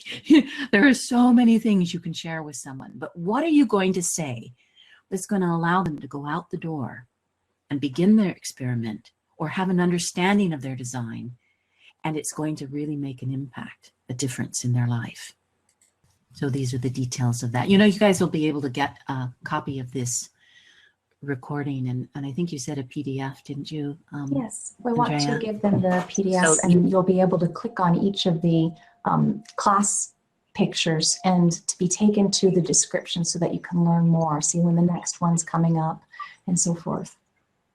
There are so many things you can share with someone. But what are you going to say that's going to allow them to go out the door and begin their experiment or have an understanding of their design? And it's going to really make an impact, a difference in their life. So these are the details of that. You guys will be able to get a copy of this recording, and I think you said a PDF, didn't you? Yes, we want Andrea? to give them the PDFs, and you'll be able to click on each of the class pictures and to be taken to the description so that you can learn more, see when the next one's coming up, and so forth.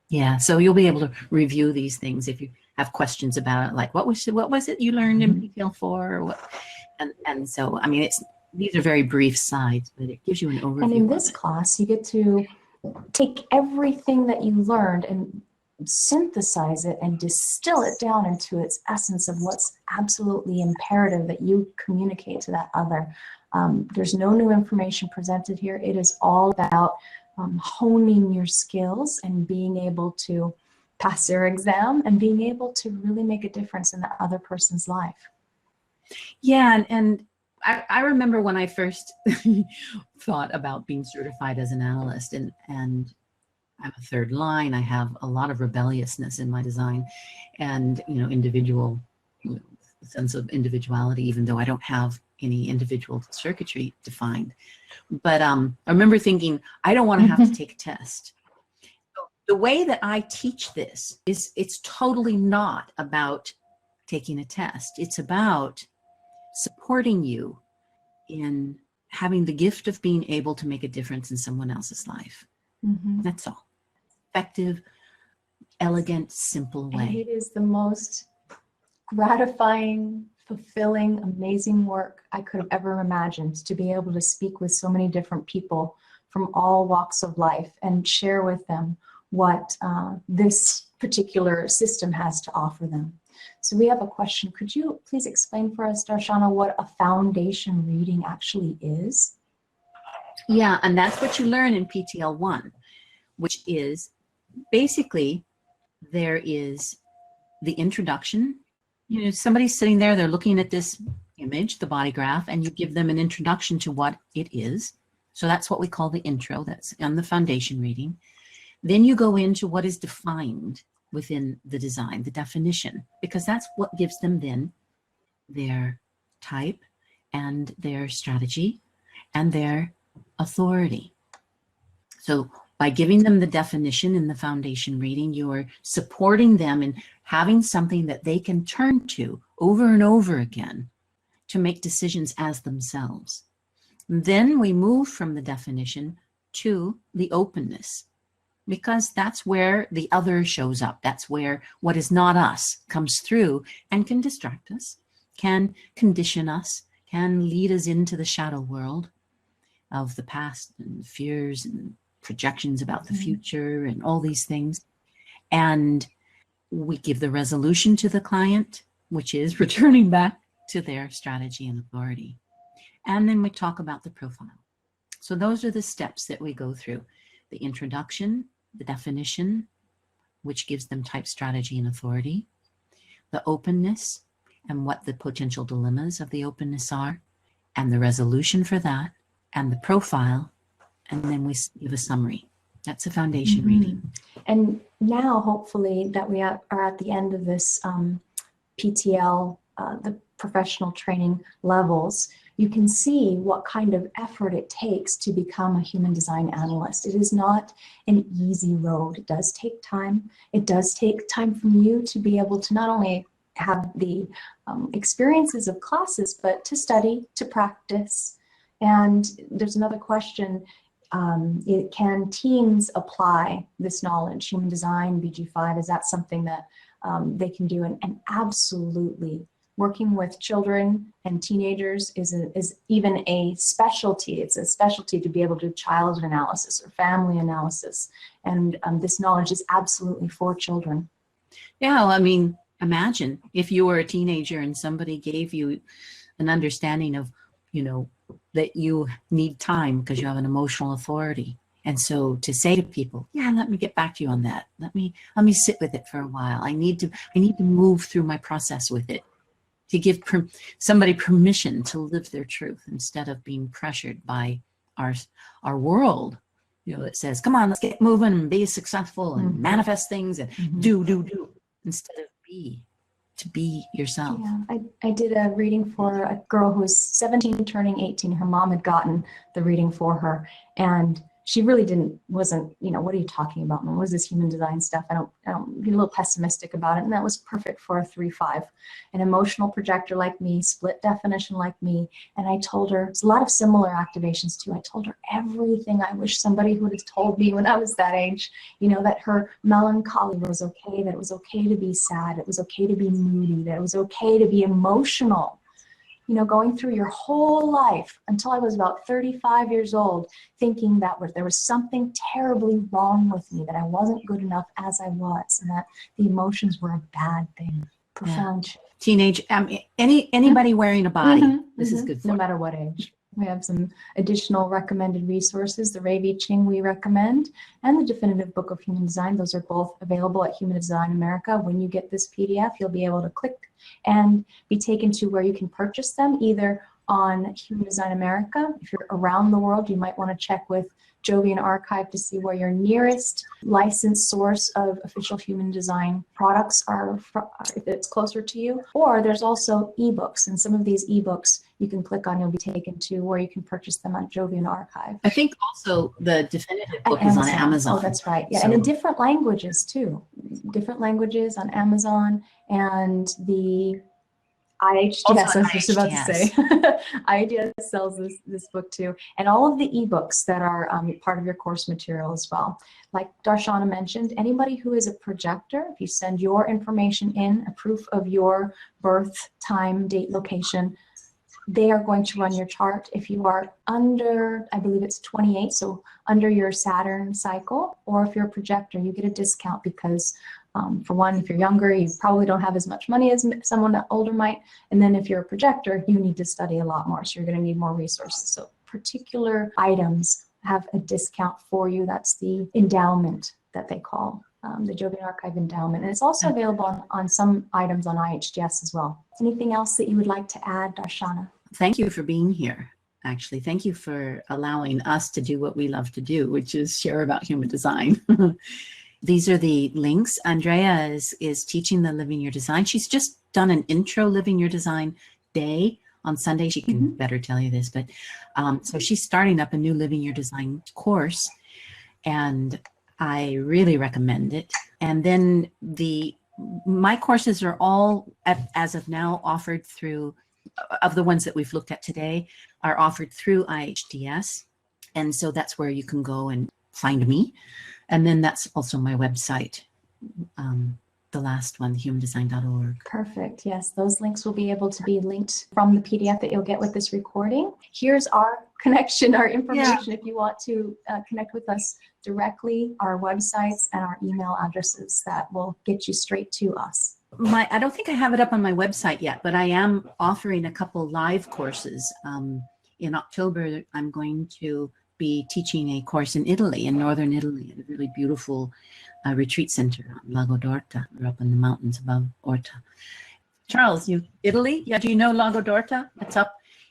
Yeah, so you'll be able to review these things if you have questions about it, like what was it you learned in PTL4, or what? And so, I mean, these are very brief slides, but it gives you an overview. And in this class, you get to take everything that you learned and synthesize it and distill it down into its essence of what's absolutely imperative that you communicate to that other. There's no new information presented here. It is all about honing your skills and being able to pass your exam and being able to really make a difference in the other person's life. Yeah, and I remember when I first thought about being certified as an analyst, and I'm a third line. I have a lot of rebelliousness in my design, and individual sense of individuality, even though I don't have any individual circuitry defined. But I remember thinking, I don't want to have to take a test. So the way that I teach this is it's totally not about taking a test. It's about supporting you in having the gift of being able to make a difference in someone else's life. That's all. Effective, elegant, simple way. And it is the most gratifying, fulfilling, amazing work I could have ever imagined, to be able to speak with so many different people from all walks of life and share with them what this particular system has to offer them. So we have a question. Could you please explain for us, Darshana, what a foundation reading actually is? Yeah, and that's what you learn in PTL 1, which is basically there is the introduction. You know, somebody's sitting there, they're looking at this image, the body graph, and you give them an introduction to what it is. So that's what we call the intro. That's on the foundation reading. Then you go into what is defined within the design, the definition, because that's what gives them then their type and their strategy and their authority. So by giving them the definition in the foundation reading, you're supporting them in having something that they can turn to over and over again to make decisions as themselves. And then we move from the definition to the openness, because that's where the other shows up. That's where what is not us comes through and can distract us, can condition us, can lead us into the shadow world of the past and fears and projections about the future and all these things. And we give the resolution to the client, which is returning back to their strategy and authority. And then we talk about the profile. So those are the steps that we go through: the introduction, the definition, which gives them type, strategy, and authority, the openness and what the potential dilemmas of the openness are, and the resolution for that, and the profile, and then we give a summary. That's a foundation reading. And now, hopefully, that we are at the end of this PTL, the professional training levels, you can see what kind of effort it takes to become a human design analyst. It is not an easy road. It does take time. It does take time from you to be able to not only have the experiences of classes, but to study, to practice. And there's another question. Can teens apply this knowledge, human design, BG5? Is that something that they can do? And absolutely. Working with children and teenagers is even a specialty. It's a specialty to be able to do child analysis or family analysis. And this knowledge is absolutely for children. Yeah, well, I mean, imagine if you were a teenager and somebody gave you an understanding of, you know, that you need time because you have an emotional authority. And so to say to people, yeah, let me get back to you on that. Let me sit with it for a while. I need to move through my process with it, to give somebody permission to live their truth instead of being pressured by our world, you know, that says, come on, let's get moving and be successful and manifest things and do, instead of to be yourself. Yeah, I did a reading for a girl who was 17 turning 18. Her mom had gotten the reading for her, and she really wasn't, you know, what are you talking about, Mom? What is this human design stuff? I don't be a little pessimistic about it. And that was perfect for a 3-5, an emotional projector like me, split definition like me. And I told her, it's a lot of similar activations too. I told her everything I wish somebody would have told me when I was that age, you know, that her melancholy was okay, that it was okay to be sad, it was okay to be moody, that it was okay to be emotional. You know, going through your whole life until I was about 35 years old, thinking that there was something terribly wrong with me, that I wasn't good enough as I was, and that the emotions were a bad thing. Profound. Yeah. Teenage, anybody wearing a body, this is good for. No matter what age. We have some additional recommended resources, the Ravi Ching we recommend, and the Definitive Book of Human Design. Those are both available at Human Design America. When you get this PDF, you'll be able to click and be taken to where you can purchase them, either on Human Design America. If you're around the world, you might want to check with Jovian Archive to see where your nearest licensed source of official human design products are, if it's closer to you. Or there's also ebooks, and some of these ebooks you can click on, you'll be taken to where you can purchase them on Jovian Archive. I think also the Definitive Book is on Amazon. Oh, that's right. Yeah, so, and in different languages too. Different languages on Amazon, and IHDS, Also I was just about to say. IHDS sells this book too, and all of the ebooks that are part of your course material as well. Like Darshana mentioned, anybody who is a projector, if you send your information in, a proof of your birth, time, date, location, they are going to run your chart. If you are under, I believe it's 28, so under your Saturn cycle, or if you're a projector, you get a discount because for one, if you're younger, you probably don't have as much money as someone that older might. And then if you're a projector, you need to study a lot more. So you're going to need more resources. So particular items have a discount for you. That's the endowment that they call the Jovian Archive Endowment. And it's also available on some items on IHDS as well. Anything else that you would like to add, Darshana? Thank you for being here. Actually, thank you for allowing us to do what we love to do, which is share about human design. These are the links. Andrea is teaching the Living Your Design. She's just done an intro Living Your Design day on Sunday. She can better tell you this, but so she's starting up a new Living Your Design course, and I really recommend it. And then my courses are all, as of now, offered through, of the ones that we've looked at today, are offered through IHDS. And so that's where you can go and find me. And then that's also my website, the last one, humandesign.org. Perfect. Yes, those links will be able to be linked from the PDF that you'll get with this recording. Here's our connection, our information. If you want to connect with us directly, our websites and our email addresses that will get you straight to us. I don't think I have it up on my website yet, but I am offering a couple live courses. In October, I'm going to be teaching a course in Italy, in northern Italy, at a really beautiful retreat center on Lago d'Orta. We're up in the mountains above Orta. Charles, Italy? Yeah, do you know Lago d'Orta?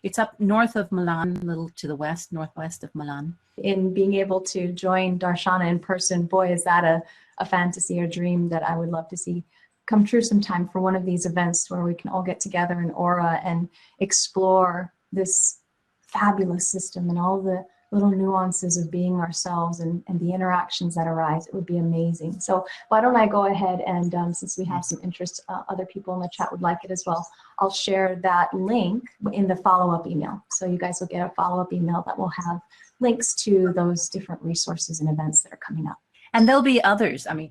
It's up north of Milan, a little to the west, northwest of Milan. In being able to join Darshana in person, boy, is that a fantasy or dream that I would love to see come true sometime for one of these events where we can all get together in Aura and explore this fabulous system and all the little nuances of being ourselves and the interactions that arise. It would be amazing. So why don't I go ahead and since we have some interest, other people in the chat would like it as well, I'll share that link in the follow-up email. So you guys will get a follow-up email that will have links to those different resources and events that are coming up. And there'll be others. I mean,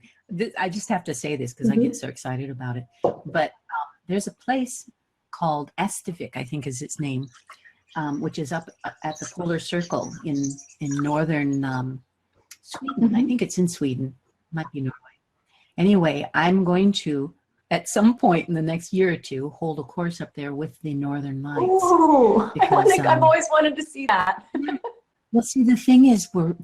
I just have to say this because I get so excited about it. But there's a place called Estivik, I think is its name, which is up at the Polar Circle in northern Sweden. I think it's in Sweden, might be Norway. Anyway, I'm going to, at some point in the next year or two, hold a course up there with the Northern Lights. Oh, I've always wanted to see that. Well, see, the thing is, we're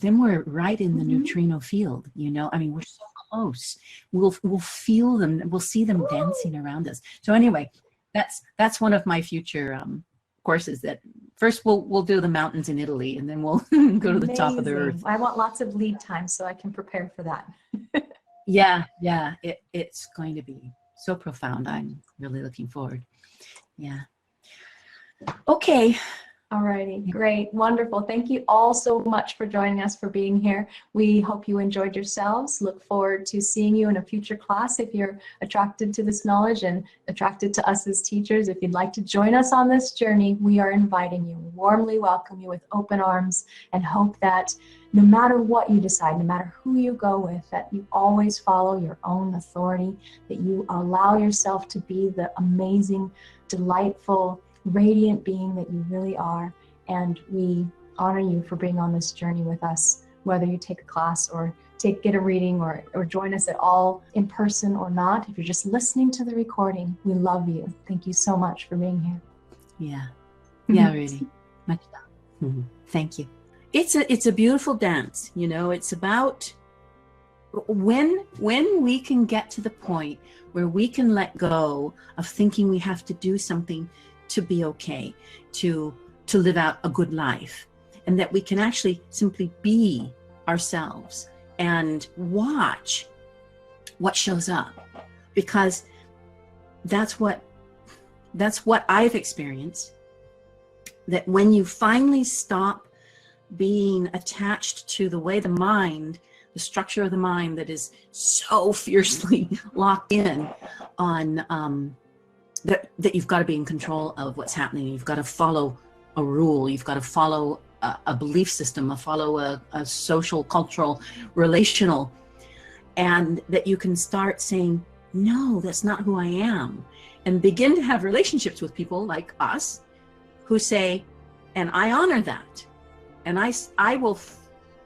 right in the neutrino field, you know. I mean, we're so close. We'll feel them. We'll see them dancing around us. So anyway, that's one of my future courses. That first we'll do the mountains in Italy, and then we'll go to the top of the earth. I want lots of lead time so I can prepare for that. Yeah, it's going to be so profound. I'm really looking forward. Yeah. Okay. Alrighty, great, wonderful. Thank you all so much for joining us, for being here. We hope you enjoyed yourselves. Look forward to seeing you in a future class. If you're attracted to this knowledge and attracted to us as teachers, if you'd like to join us on this journey, we are inviting you, warmly welcome you with open arms, and hope that no matter what you decide, no matter who you go with, that you always follow your own authority, that you allow yourself to be the amazing, delightful, radiant being that you really are. And we honor you for being on this journey with us, whether you take a class or get a reading or join us at all in person or not. If you're just listening to the recording, we love you. Thank you so much for being here. Yeah, really. Much love. Thank you. It's a beautiful dance, you know. It's about when we can get to the point where we can let go of thinking we have to do something to be okay, to live out a good life, and that we can actually simply be ourselves and watch what shows up, because that's what I've experienced, that when you finally stop being attached to the way the structure of the mind that is so fiercely locked in on that you've got to be in control of what's happening. You've got to follow a rule. You've got to follow a belief system, follow a social, cultural, relational, and that you can start saying, no, that's not who I am, and begin to have relationships with people like us who say, and I honor that, and I will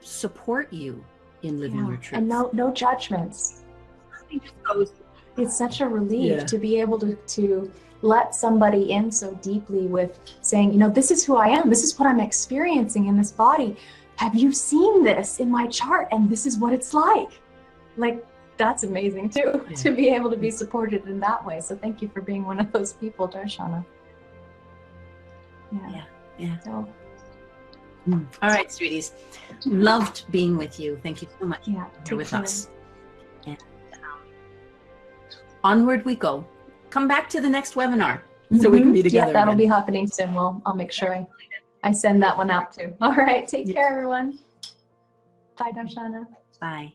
support you in living your truth. And no judgments. It's such a relief to be able to let somebody in so deeply with saying, you know, this is who I am. This is what I'm experiencing in this body. Have you seen this in my chart? And this is what it's like. Like, that's amazing too, to be able to be supported in that way. So thank you for being one of those people, Darshana. Yeah. So, all right, sweeties. Loved being with you. Thank you so much for with us. And onward we go. Come back to the next webinar so we can be together. Yeah, that'll be happening soon. I'll make sure I send that one out too. All right, take care, everyone. Bye, Darshana. Bye.